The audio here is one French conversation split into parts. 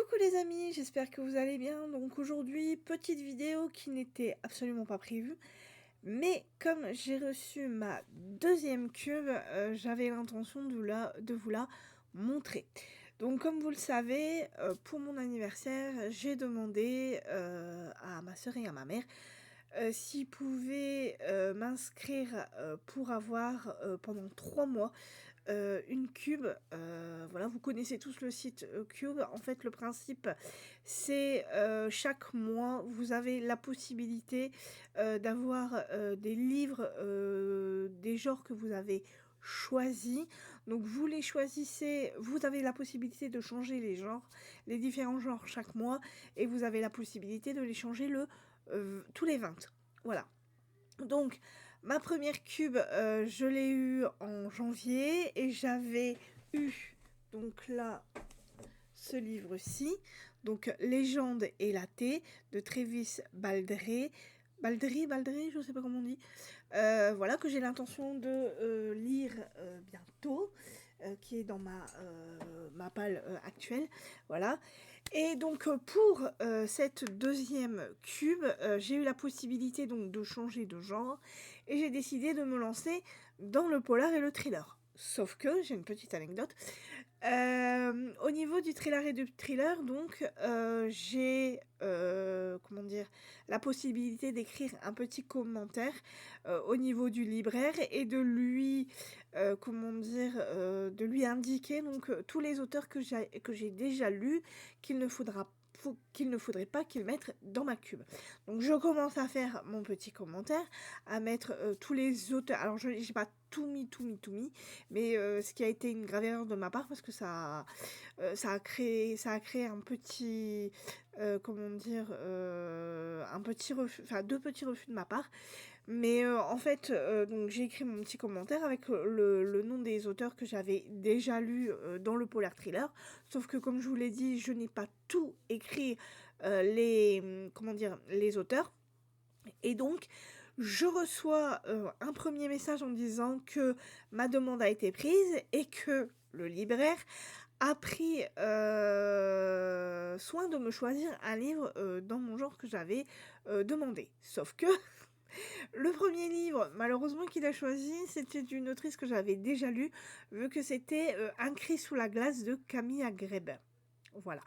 Coucou les amis, j'espère que vous allez bien. Donc aujourd'hui, petite vidéo qui n'était absolument pas prévue. Mais comme j'ai reçu ma deuxième cube, j'avais l'intention de vous la montrer. Donc comme vous le savez, pour mon anniversaire, j'ai demandé à ma soeur et à ma mère s'ils pouvaient m'inscrire pour avoir pendant 3 mois une cube. Voilà, vous connaissez tous le site Cube. En fait, le principe, c'est chaque mois, vous avez la possibilité d'avoir des livres des genres que vous avez choisis. Donc, vous les choisissez, vous avez la possibilité de changer les genres, les différents genres chaque mois, et vous avez la possibilité de les changer tous les 20. Voilà. Donc, ma première cube, je l'ai eue en janvier et j'avais eu, donc là, ce livre-ci, donc Légende et la thé de Travis Baldré. Baldré, je ne sais pas comment on dit. Voilà, que j'ai l'intention de lire bientôt, qui est dans ma palle actuelle. Voilà. Et donc pour cette deuxième cube, j'ai eu la possibilité donc de changer de genre et j'ai décidé de me lancer dans le polar et le thriller. Sauf que j'ai une petite anecdote. Au niveau du thriller et du thriller, donc j'ai comment dire, la possibilité d'écrire un petit commentaire au niveau du libraire et de lui comment dire, de lui indiquer donc tous les auteurs que j'ai déjà lus qu'il ne faudrait pas qu'ils mettent dans ma cube. Donc je commence à faire mon petit commentaire, à mettre tous les auteurs. Alors je n'ai pas tout mis, mais ce qui a été une grave erreur de ma part parce que ça a créé un petit comment dire, un petit refus, enfin 2 petits refus de ma part. Mais en fait, donc j'ai écrit mon petit commentaire avec le nom des auteurs que j'avais déjà lus dans le polar thriller. Sauf que comme je vous l'ai dit, je n'ai pas tout écrit comment dire, les auteurs. Et donc, je reçois un premier message en disant que ma demande a été prise et que le libraire a pris soin de me choisir un livre dans mon genre que j'avais demandé. Sauf que le premier livre, malheureusement, qu'il a choisi, c'était d'une autrice que j'avais déjà lue, vu que c'était Un cri sous la glace de Camille Agrebe. Voilà.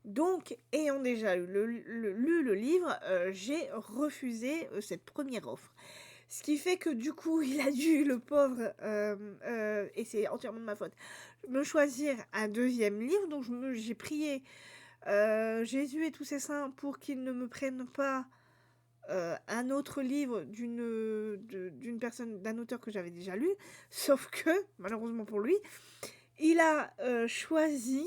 Donc, ayant déjà lu le livre, j'ai refusé cette première offre. Ce qui fait que du coup, il a dû, le pauvre, et c'est entièrement de ma faute, me choisir un deuxième livre. Donc, j'ai prié Jésus et tous ses saints pour qu'ils ne me prennent pas un autre livre d'une personne, d'un auteur que j'avais déjà lu. Sauf que, malheureusement pour lui, il a choisi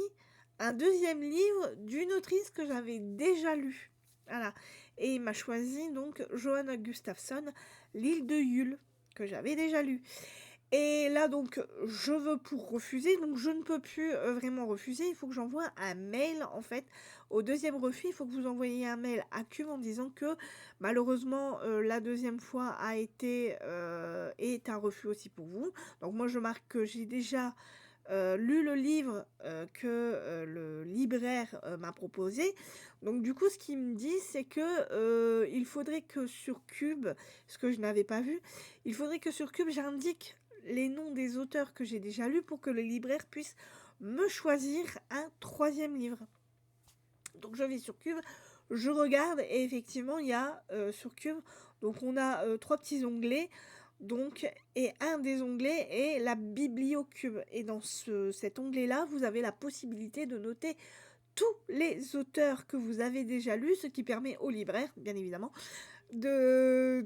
un deuxième livre d'une autrice que j'avais déjà lu. Voilà. Et il m'a choisi donc Johanna Gustafsson, L'île de Yule, que j'avais déjà lu. Et là donc je veux pour refuser, donc je ne peux plus vraiment refuser, il faut que j'envoie un mail en fait. Au deuxième refus, il faut que vous envoyiez un mail à Cube en disant que malheureusement la deuxième fois est un refus aussi pour vous. Donc moi je marque que j'ai déjà lu le livre que le libraire m'a proposé. Donc du coup ce qu'il me dit c'est que il faudrait que sur Cube, ce que je n'avais pas vu, il faudrait que sur Cube j'indique les noms des auteurs que j'ai déjà lus pour que le libraire puisse me choisir un troisième livre. Donc je vais sur Cube, je regarde et effectivement il y a sur Cube, donc on a 3 petits onglets. Donc, et un des onglets est la bibliocube. Et dans cet onglet-là, vous avez la possibilité de noter tous les auteurs que vous avez déjà lus, ce qui permet au libraire, bien évidemment, de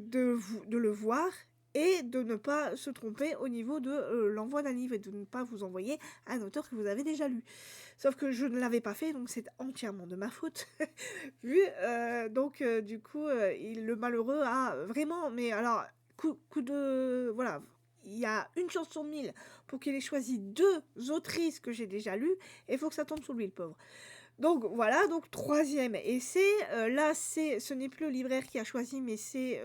le voir et de ne pas se tromper au niveau de l'envoi d'un livre et de ne pas vous envoyer un auteur que vous avez déjà lu. Sauf que je ne l'avais pas fait, donc c'est entièrement de ma faute. Du coup, le malheureux a vraiment, mais alors, coup de... Voilà, il y a une chance sur 1000 pour qu'il ait choisi 2 autrices que j'ai déjà lues, et il faut que ça tombe sur lui, le pauvre. Donc voilà, donc troisième essai. Là, ce n'est plus le libraire qui a choisi, mais c'est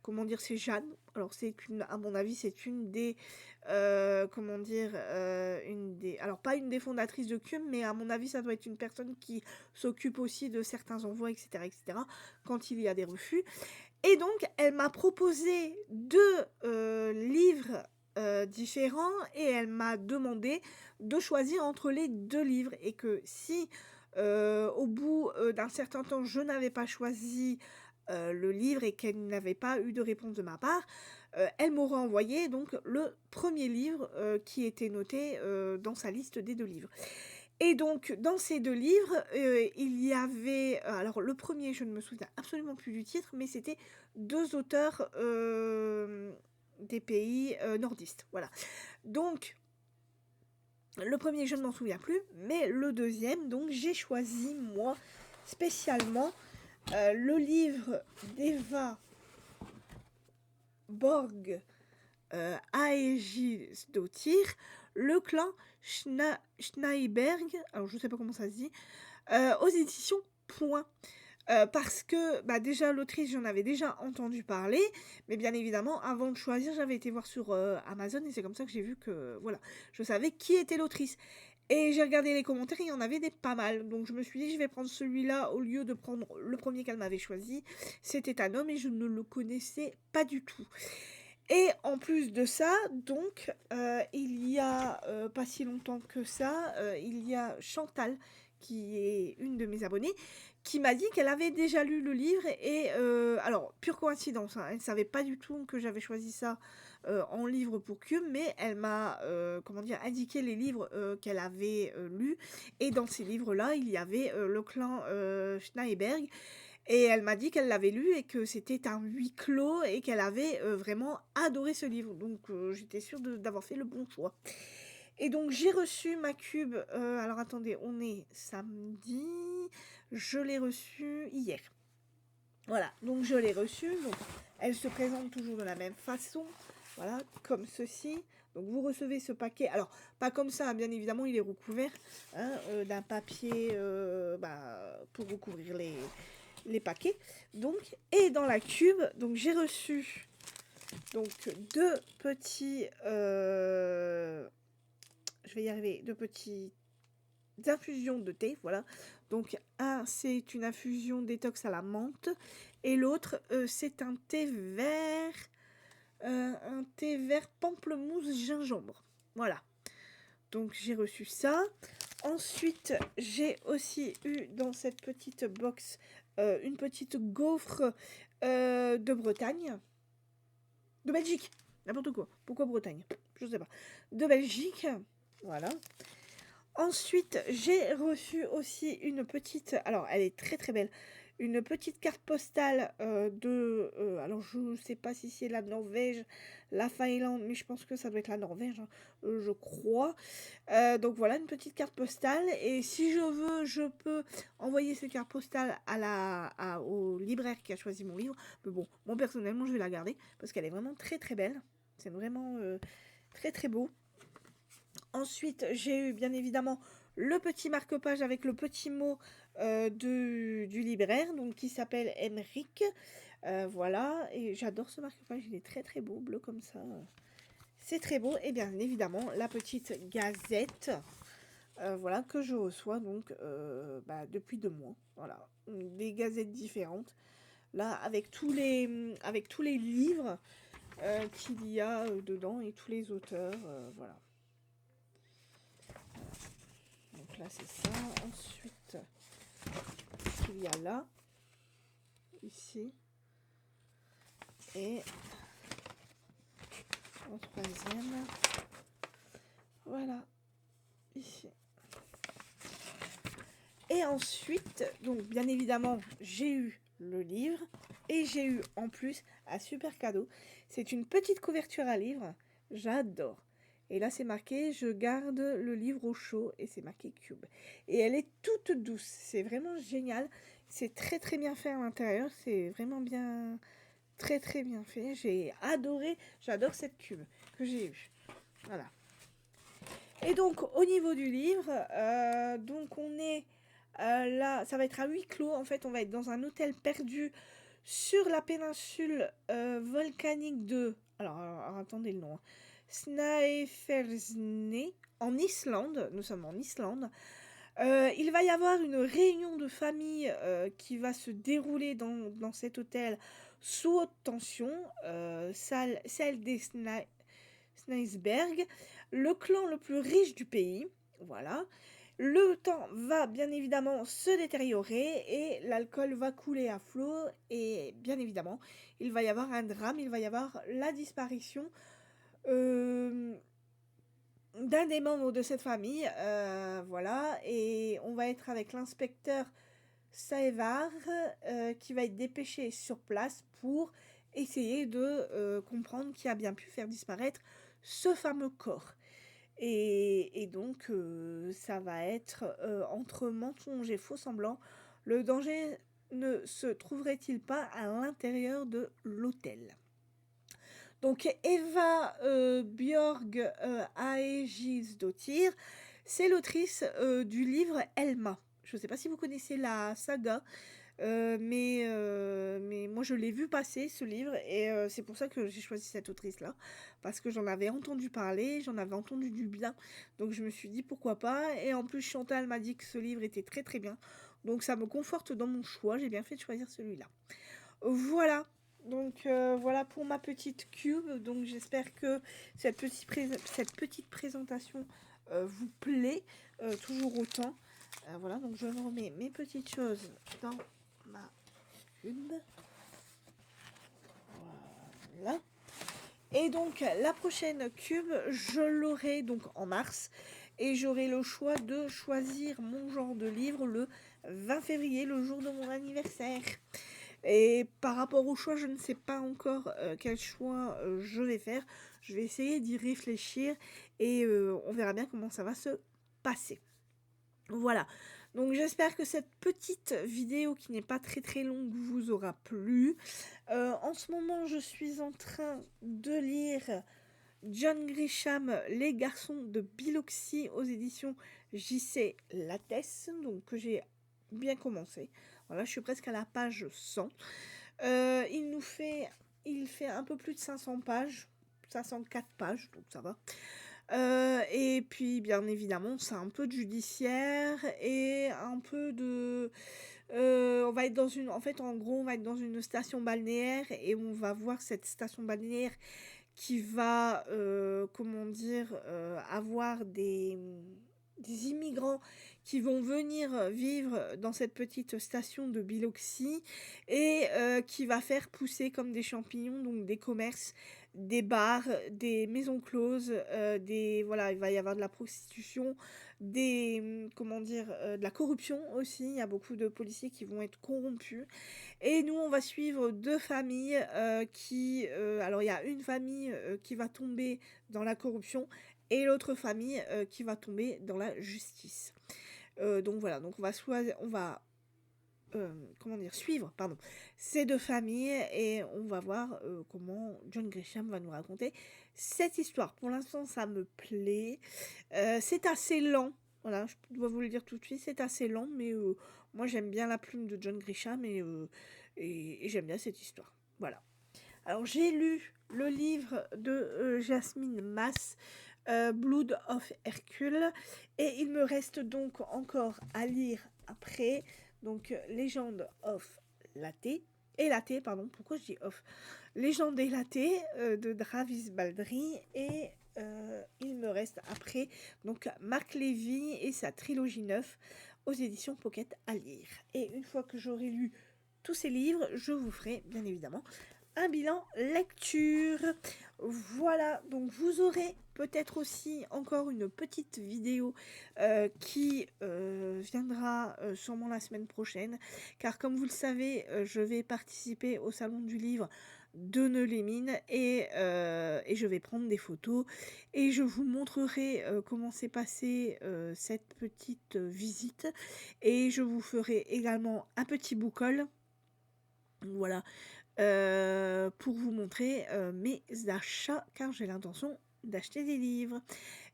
comment dire, c'est Jeanne. Alors c'est une, à mon avis, c'est une des, comment dire, une des, alors pas une des fondatrices de Cube, mais à mon avis, ça doit être une personne qui s'occupe aussi de certains envois, etc., quand il y a des refus. Et donc, elle m'a proposé 2 livres, différents et elle m'a demandé de choisir entre les 2 livres et que si, au bout, d'un certain temps, je n'avais pas choisi, le livre et qu'elle n'avait pas eu de réponse de ma part, elle m'aurait envoyé donc le premier livre, qui était noté, dans sa liste des 2 livres. Et donc dans ces 2 livres, il y avait, alors le premier je ne me souviens absolument plus du titre, mais c'était 2 auteurs, des pays, nordistes, voilà. Donc le premier je ne m'en souviens plus, mais le deuxième, donc j'ai choisi moi, spécialement, le livre d'Eva Borg, Aegilsdottir, Le clan Schneiberg, alors je sais pas comment ça se dit, aux éditions Point. Parce que, bah, déjà l'autrice, j'en avais déjà entendu parler, mais bien évidemment, avant de choisir, j'avais été voir sur, Amazon et c'est comme ça que j'ai vu que, voilà, je savais qui était l'autrice et j'ai regardé les commentaires, il y en avait des pas mal, donc je me suis dit: «Je vais prendre celui-là au lieu de prendre le premier qu'elle m'avait choisi». C'était un homme et je ne le connaissais pas du tout. Et en plus de ça, donc, il y a, pas si longtemps que ça, il y a Chantal, qui est une de mes abonnées, qui m'a dit qu'elle avait déjà lu le livre et alors pure coïncidence, hein, elle ne savait pas du tout que j'avais choisi ça, en livre pour Cube, mais elle m'a, comment dire, indiqué les livres, qu'elle avait, lus et dans ces livres-là, il y avait, Le clan, Schneiberg et elle m'a dit qu'elle l'avait lu et que c'était un huis clos et qu'elle avait, vraiment adoré ce livre. Donc j'étais sûre d'avoir fait le bon choix. Et donc j'ai reçu ma cube, alors attendez, on est samedi, je l'ai reçue hier. Voilà, donc je l'ai reçue, donc elle se présente toujours de la même façon, voilà, comme ceci. Donc vous recevez ce paquet, alors pas comme ça, hein, bien évidemment, il est recouvert, hein, d'un papier, bah, pour recouvrir les paquets. Donc, et dans la cube, donc j'ai reçu donc 2 petits, je vais y arriver, 2 petites infusions de thé, voilà. Donc un, c'est une infusion détox à la menthe et l'autre, c'est un thé vert pamplemousse gingembre. Voilà. Donc j'ai reçu ça. Ensuite, j'ai aussi eu dans cette petite box, une petite gaufre, de Bretagne. De Belgique, n'importe quoi. Pourquoi Bretagne? Je sais pas. De Belgique, voilà. Ensuite, j'ai reçu aussi une petite, alors elle est très très belle, une petite carte postale alors je sais pas si c'est la Norvège, la Finlande, mais je pense que ça doit être la Norvège, hein, je crois. Donc voilà, une petite carte postale, et si je veux, je peux envoyer cette carte postale au libraire qui a choisi mon livre. Mais bon, moi personnellement, je vais la garder parce qu'elle est vraiment très très belle. C'est vraiment très très beau. Ensuite, j'ai eu bien évidemment le petit marque-page avec le petit mot du libraire, donc qui s'appelle Emeric. Voilà, et j'adore ce marque-page, il est très très beau, bleu comme ça. C'est très beau, et bien évidemment la petite gazette, voilà, que je reçois donc bah, depuis 2 mois. Voilà, des gazettes différentes. Là, avec tous les livres qu'il y a dedans et tous les auteurs, voilà. Donc là, c'est ça. Ensuite, ce qu'il y a là, ici, et en troisième, voilà, ici. Et ensuite, donc bien évidemment, j'ai eu le livre et j'ai eu en plus un super cadeau. C'est une petite couverture à livre. J'adore. Et là, c'est marqué « Je garde le livre au chaud » et c'est marqué Cube. Et elle est toute douce. C'est vraiment génial. C'est très très bien fait à l'intérieur. C'est vraiment bien, très très bien fait. J'ai adoré. J'adore cette cube que j'ai eue. Voilà. Et donc, au niveau du livre, donc on est là, ça va être à huis clos. En fait, on va être dans un hôtel perdu sur la péninsule volcanique de... Alors, attendez le nom. Hein. Snæfellsnes, en Islande. Nous sommes en Islande. Il va y avoir une réunion de famille qui va se dérouler dans cet hôtel sous haute tension, celle des Sneisberg, le clan le plus riche du pays. Voilà. Le temps va bien évidemment se détériorer et l'alcool va couler à flot et bien évidemment, il va y avoir un drame, il va y avoir la disparition euh, d'un des membres de cette famille, voilà, et on va être avec l'inspecteur Saevar qui va être dépêché sur place pour essayer de comprendre qui a bien pu faire disparaître ce fameux corps. Et donc, ça va être entre mensonge et faux semblant. Le danger ne se trouverait-il pas à l'intérieur de l'hôtel? Donc, Eva Björg Aegisdottir, c'est l'autrice du livre Elma. Je ne sais pas si vous connaissez la saga, mais moi je l'ai vu passer ce livre et c'est pour ça que j'ai choisi cette autrice-là, parce que j'en avais entendu parler, j'en avais entendu du bien, donc je me suis dit pourquoi pas, et en plus Chantal m'a dit que ce livre était très très bien, donc ça me conforte dans mon choix, j'ai bien fait de choisir celui-là. Voilà, donc voilà pour ma petite cube, donc j'espère que cette petite présentation vous plaît toujours autant. Voilà, donc je remets mes petites choses dans ma cube. Voilà. Et donc la prochaine cube, je l'aurai donc en mars. Et j'aurai le choix de choisir mon genre de livre le 20 février, le jour de mon anniversaire. Et par rapport au choix, je ne sais pas encore quel choix je vais faire. Je vais essayer d'y réfléchir et on verra bien comment ça va se passer. Voilà, donc j'espère que cette petite vidéo qui n'est pas très très longue vous aura plu. En ce moment, je suis en train de lire John Grisham, Les garçons de Biloxi aux éditions JC Lattès, donc que j'ai bien commencé. Voilà, je suis presque à la page 100. Il fait un peu plus de 500 pages, 504 pages, donc ça va. Et puis, bien évidemment, c'est un peu de judiciaire et un peu de... on va être dans une... En fait, en gros, on va être dans une station balnéaire et on va voir cette station balnéaire qui va, comment dire, avoir des immigrants qui vont venir vivre dans cette petite station de Biloxi et qui va faire pousser comme des champignons, donc des commerces, des bars, des maisons closes, voilà, il va y avoir de la prostitution, comment dire, de la corruption aussi. Il y a beaucoup de policiers qui vont être corrompus. Et nous, on va suivre deux familles alors, il y a une famille qui va tomber dans la corruption et l'autre famille qui va tomber dans la justice. Donc voilà, donc on va suivre ces deux familles et on va voir comment John Grisham va nous raconter cette histoire. Pour l'instant, ça me plaît. C'est assez lent. Voilà, je dois vous le dire tout de suite, c'est assez lent, mais moi j'aime bien la plume de John Grisham et j'aime bien cette histoire. Voilà. Alors j'ai lu le livre de Jasmine Mass, Blood of Hercule, et il me reste donc encore à lire après, donc Legend of Laté, pardon, pourquoi je dis off, Légende et Laté de Dravis Baldry, et il me reste après donc Marc Lévy et sa trilogie 9 aux éditions Pocket à lire. Et une fois que j'aurai lu tous ces livres, je vous ferai bien évidemment un bilan lecture. Voilà, donc vous aurez peut-être aussi encore une petite vidéo qui viendra sûrement la semaine prochaine, car comme vous le savez, je vais participer au salon du livre de Neux-les-Mines et je vais prendre des photos et je vous montrerai comment s'est passée cette petite visite, et je vous ferai également un petit book-haul, voilà, pour vous montrer mes achats, car j'ai l'intention d'acheter des livres.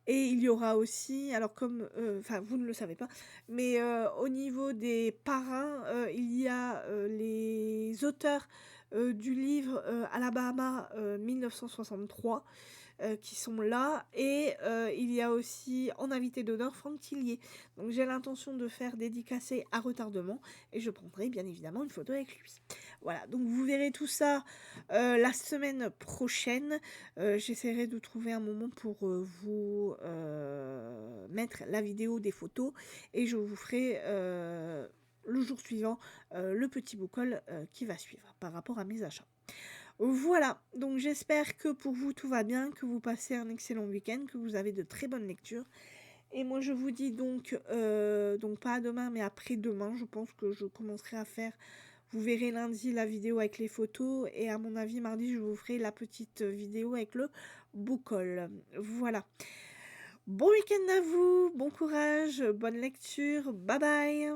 Et il y aura aussi, alors comme, enfin vous ne le savez pas, mais au niveau des parrains, il y a, les auteurs, du livre, Alabama, 1963, qui sont là et il y a aussi en invité d'honneur Franck Tillier. Donc j'ai l'intention de faire dédicacer à retardement et je prendrai bien évidemment une photo avec lui. Voilà, donc vous verrez tout ça, la semaine prochaine. J'essaierai de trouver un moment pour, vous, mettre la vidéo des photos et je vous ferai, le jour suivant, le petit book haul, qui va suivre par rapport à mes achats. Voilà, donc j'espère que pour vous tout va bien, que vous passez un excellent week-end, que vous avez de très bonnes lectures. Et moi je vous dis donc pas à demain mais après-demain, je pense que je commencerai à faire, vous verrez lundi la vidéo avec les photos et à mon avis mardi je vous ferai la petite vidéo avec le book haul. Voilà. Bon week-end à vous, bon courage, bonne lecture, bye bye.